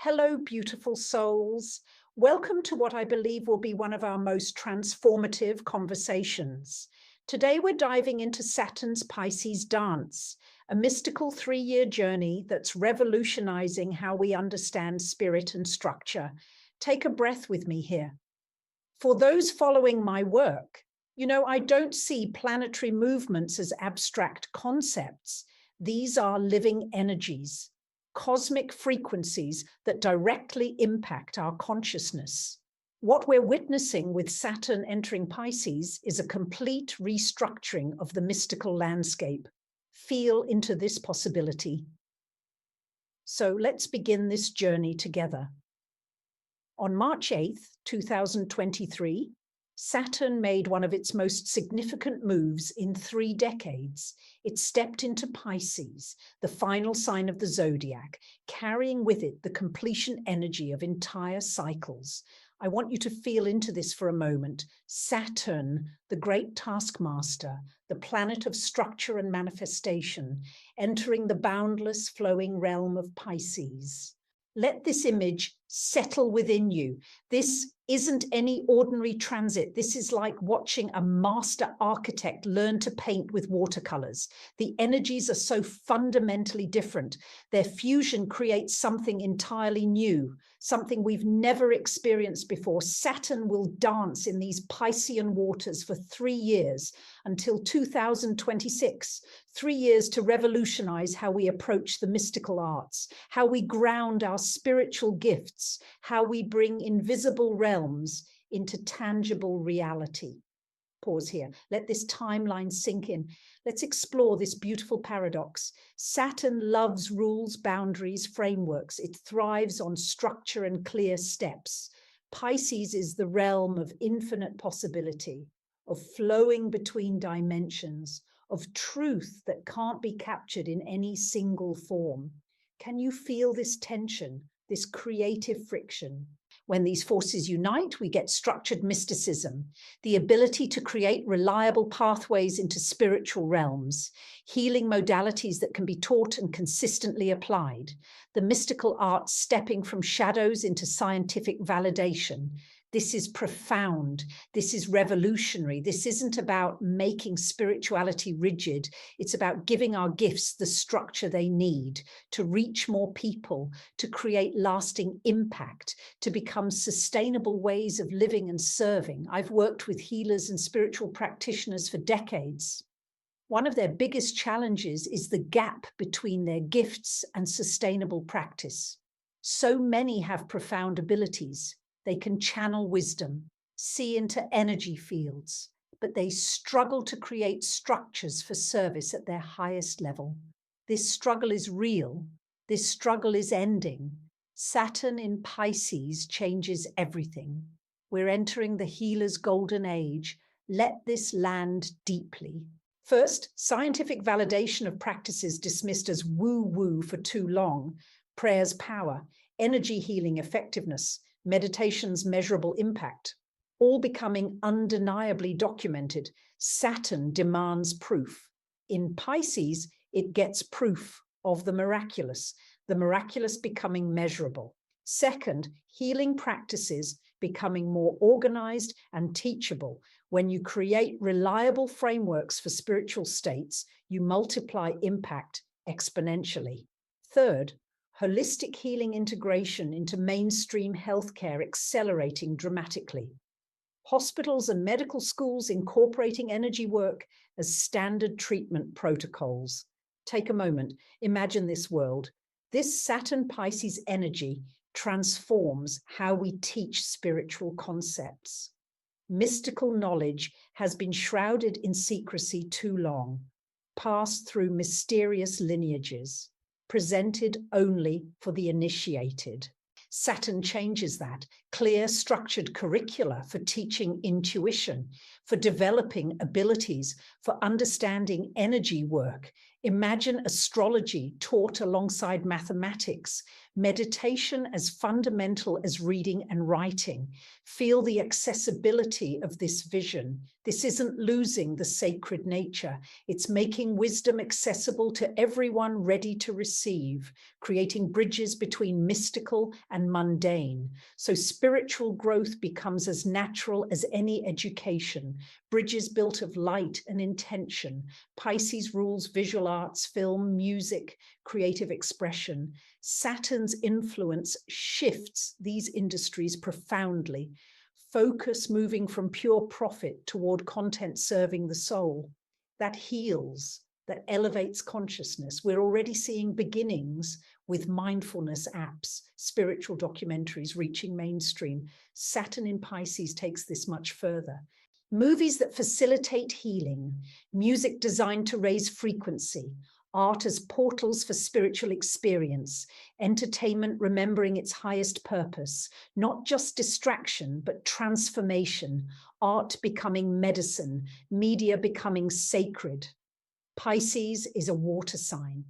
Hello, beautiful souls. Welcome to what I believe will be one of our most transformative conversations. Today, we're diving into Saturn's Pisces dance, a mystical 3-year journey that's revolutionizing how we understand spirit and structure. Take a breath with me here. For those following my work, I don't see planetary movements as abstract concepts. These are living energies, cosmic frequencies that directly impact our consciousness. What we're witnessing with Saturn entering Pisces is a complete restructuring of the mystical landscape. Feel into this possibility. So let's begin this journey together. On March 8th, 2023, Saturn made one of its most significant moves in 3 decades. It stepped into Pisces, the final sign of the zodiac, carrying with it the completion energy of entire cycles. I want you to feel into this for a moment. Saturn, the great taskmaster, the planet of structure and manifestation, entering the boundless flowing realm of Pisces. Let this image settle within you. This isn't any ordinary transit. This is like watching a master architect learn to paint with watercolors. The energies are so fundamentally different. Their fusion creates something entirely new, something we've never experienced before. Saturn will dance in these Piscean waters for 3 years until 2026. 3 years to revolutionize how we approach the mystical arts, how we ground our spiritual gifts, how we bring invisible realms into tangible reality. Pause here. Let this timeline sink in. Let's explore this beautiful paradox. Saturn loves rules, boundaries, frameworks. It thrives on structure and clear steps. Pisces is the realm of infinite possibility, of flowing between dimensions, of truth that can't be captured in any single form. Can you feel this tension, this creative friction? When these forces unite, we get structured mysticism, the ability to create reliable pathways into spiritual realms, healing modalities that can be taught and consistently applied, the mystical arts stepping from shadows into scientific validation. This is profound. This is revolutionary. This isn't about making spirituality rigid. It's about giving our gifts the structure they need to reach more people, to create lasting impact, to become sustainable ways of living and serving. I've worked with healers and spiritual practitioners for decades. One of their biggest challenges is the gap between their gifts and sustainable practice. So many have profound abilities. They can channel wisdom, see into energy fields, but they struggle to create structures for service at their highest level. This struggle is real. This struggle is ending. Saturn in Pisces changes everything. We're entering the healer's golden age. Let this land deeply. First, scientific validation of practices dismissed as woo-woo for too long. Prayer's power, energy healing effectiveness, meditation's measurable impact, all becoming undeniably documented. Saturn demands proof. In Pisces, it gets proof of the miraculous becoming measurable. Second, healing practices becoming more organized and teachable. When you create reliable frameworks for spiritual states, you multiply impact exponentially. Third, holistic healing integration into mainstream healthcare accelerating dramatically. Hospitals and medical schools incorporating energy work as standard treatment protocols. Take a moment, imagine this world. This Saturn Pisces energy transforms how we teach spiritual concepts. Mystical knowledge has been shrouded in secrecy too long, passed through mysterious lineages, presented only for the initiated. Saturn changes that. Clear, structured curricula for teaching intuition, for developing abilities, for understanding energy work. Imagine astrology taught alongside mathematics, Meditation as fundamental as reading and writing. Feel the accessibility of this vision. This isn't losing the sacred nature. It's making wisdom accessible to everyone ready to receive, creating bridges between mystical and mundane. So spiritual growth becomes as natural as any education, bridges built of light and intention. Pisces rules visual arts, film, music, creative expression. Saturn's influence shifts these industries profoundly. Focus moving from pure profit toward content serving the soul. That heals, that elevates consciousness. We're already seeing beginnings with mindfulness apps, spiritual documentaries reaching mainstream. Saturn in Pisces takes this much further. Movies that facilitate healing, music designed to raise frequency, art as portals for spiritual experience, entertainment remembering its highest purpose, not just distraction, but transformation, art becoming medicine, media becoming sacred. Pisces is a water sign.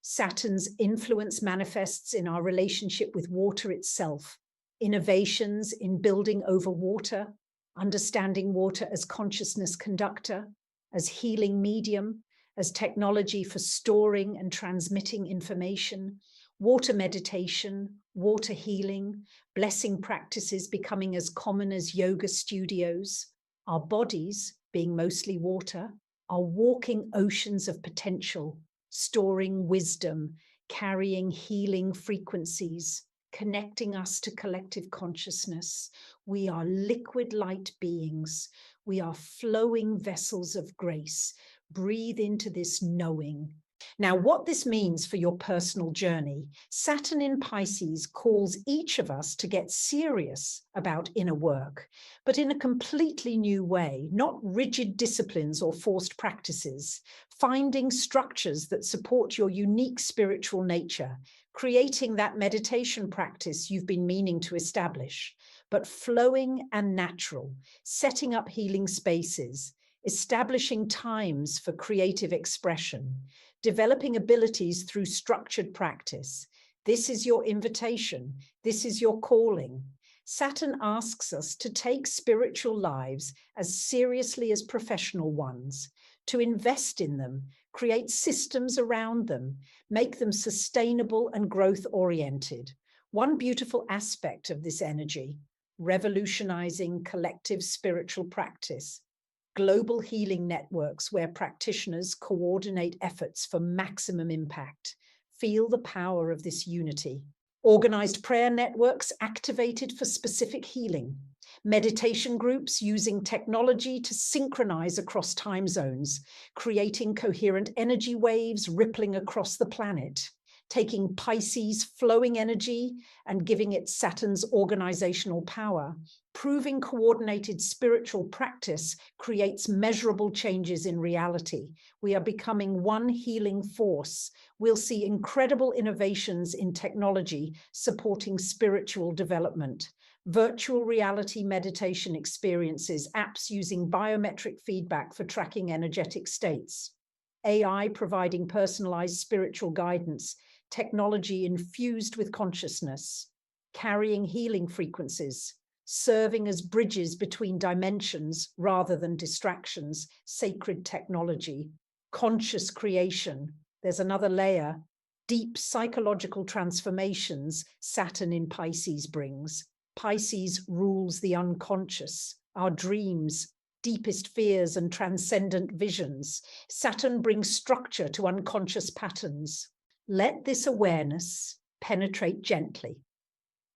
Saturn's influence manifests in our relationship with water itself, innovations in building over water, understanding water as consciousness conductor, as healing medium, as technology for storing and transmitting information, water meditation, water healing, blessing practices becoming as common as yoga studios, our bodies, being mostly water, are walking oceans of potential, storing wisdom, carrying healing frequencies, connecting us to collective consciousness. We are liquid light beings. We are flowing vessels of grace. Breathe into this knowing. Now, what this means for your personal journey, Saturn in Pisces calls each of us to get serious about inner work, but in a completely new way, not rigid disciplines or forced practices, finding structures that support your unique spiritual nature, creating that meditation practice you've been meaning to establish, but flowing and natural, setting up healing spaces, establishing times for creative expression, developing abilities through structured practice. This is your invitation. This is your calling. Saturn asks us to take spiritual lives as seriously as professional ones, to invest in them, create systems around them, make them sustainable and growth-oriented. One beautiful aspect of this energy, revolutionizing collective spiritual practice, global healing networks where practitioners coordinate efforts for maximum impact. Feel the power of this unity. Organized prayer networks activated for specific healing. Meditation groups using technology to synchronize across time zones, creating coherent energy waves rippling across the planet. Taking Pisces' flowing energy and giving it Saturn's organizational power, proving coordinated spiritual practice creates measurable changes in reality. We are becoming one healing force. We'll see incredible innovations in technology supporting spiritual development. Virtual reality meditation experiences, apps using biometric feedback for tracking energetic states. AI providing personalized spiritual guidance, technology infused with consciousness, carrying healing frequencies, serving as bridges between dimensions rather than distractions, sacred technology, conscious creation. There's another layer, deep psychological transformations Saturn in Pisces brings. Pisces rules the unconscious, our dreams, deepest fears and transcendent visions. Saturn brings structure to unconscious patterns. Let this awareness penetrate gently.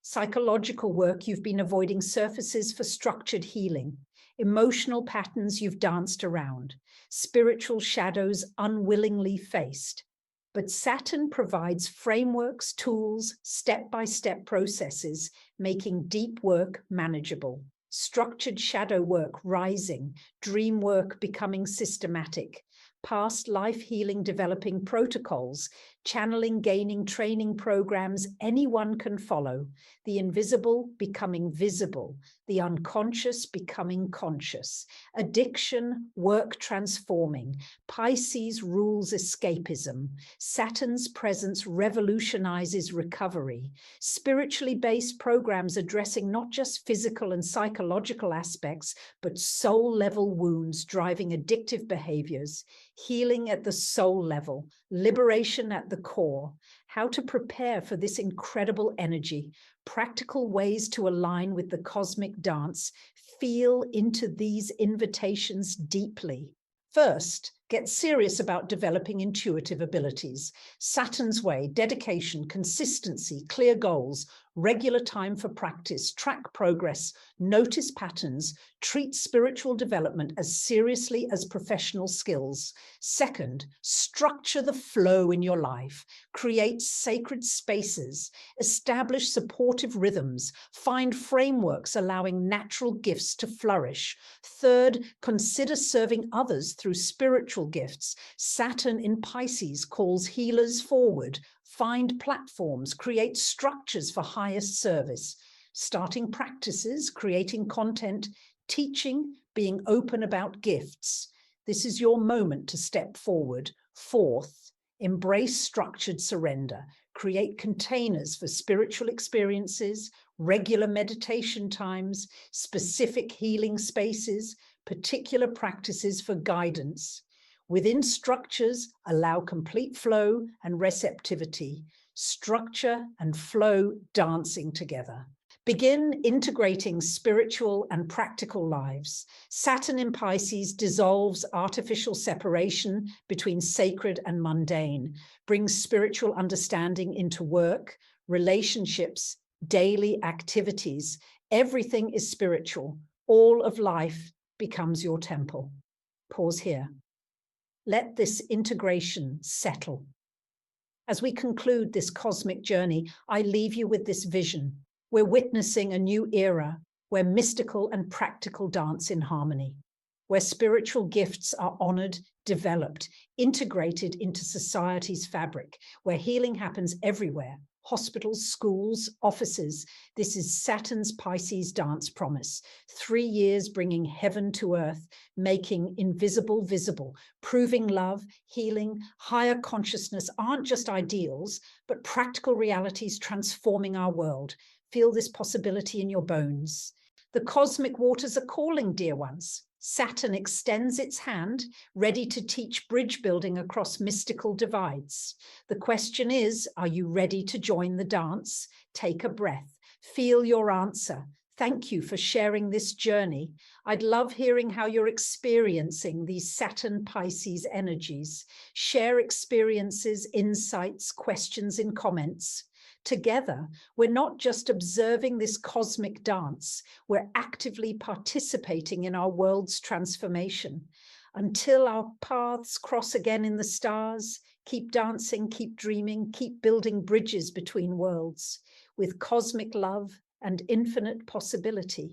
Psychological work you've been avoiding surfaces for structured healing, emotional patterns you've danced around, spiritual shadows unwillingly faced. But Saturn provides frameworks, tools, step-by-step processes, making deep work manageable. Structured shadow work rising, dream work becoming systematic, past life healing developing protocols, channeling, gaining, training programs anyone can follow, the invisible becoming visible, the unconscious becoming conscious, addiction, work transforming, Pisces rules escapism, Saturn's presence revolutionizes recovery, spiritually based programs addressing not just physical and psychological aspects, but soul-level wounds driving addictive behaviors, healing at the soul level, liberation at the core, how to prepare for this incredible energy, practical ways to align with the cosmic dance, feel into these invitations deeply. First, get serious about developing intuitive abilities. Saturn's way, dedication, consistency, clear goals, regular time for practice, track progress, notice patterns, treat spiritual development as seriously as professional skills. Second, structure the flow in your life, create sacred spaces, establish supportive rhythms, find frameworks allowing natural gifts to flourish. Third, consider serving others through spiritual gifts. Saturn in Pisces calls healers forward. Find platforms, create structures for highest service, starting practices, creating content, teaching, being open about gifts. This is your moment to step forward. Fourth, embrace structured surrender. Create containers for spiritual experiences, regular meditation times, specific healing spaces, particular practices for guidance. Within structures, allow complete flow and receptivity, structure and flow dancing together. Begin integrating spiritual and practical lives. Saturn in Pisces dissolves artificial separation between sacred and mundane, brings spiritual understanding into work, relationships, daily activities. Everything is spiritual. All of life becomes your temple. Pause here. Let this integration settle. As we conclude this cosmic journey, I leave you with this vision. We're witnessing a new era where mystical and practical dance in harmony, where spiritual gifts are honored, developed, integrated into society's fabric, where healing happens everywhere, hospitals, schools, offices. This is Saturn's Pisces dance promise. 3 years bringing heaven to earth, making invisible visible, proving love, healing, higher consciousness aren't just ideals, but practical realities transforming our world. Feel this possibility in your bones. The cosmic waters are calling, dear ones. Saturn extends its hand, ready to teach bridge building across mystical divides. The question is, are you ready to join the dance? Take a breath. Feel your answer. Thank you for sharing this journey. I'd love hearing how you're experiencing these Saturn Pisces energies. Share experiences, insights, questions in comments. Together, we're not just observing this cosmic dance, we're actively participating in our world's transformation. Until our paths cross again in the stars, keep dancing, keep dreaming, keep building bridges between worlds with cosmic love and infinite possibility.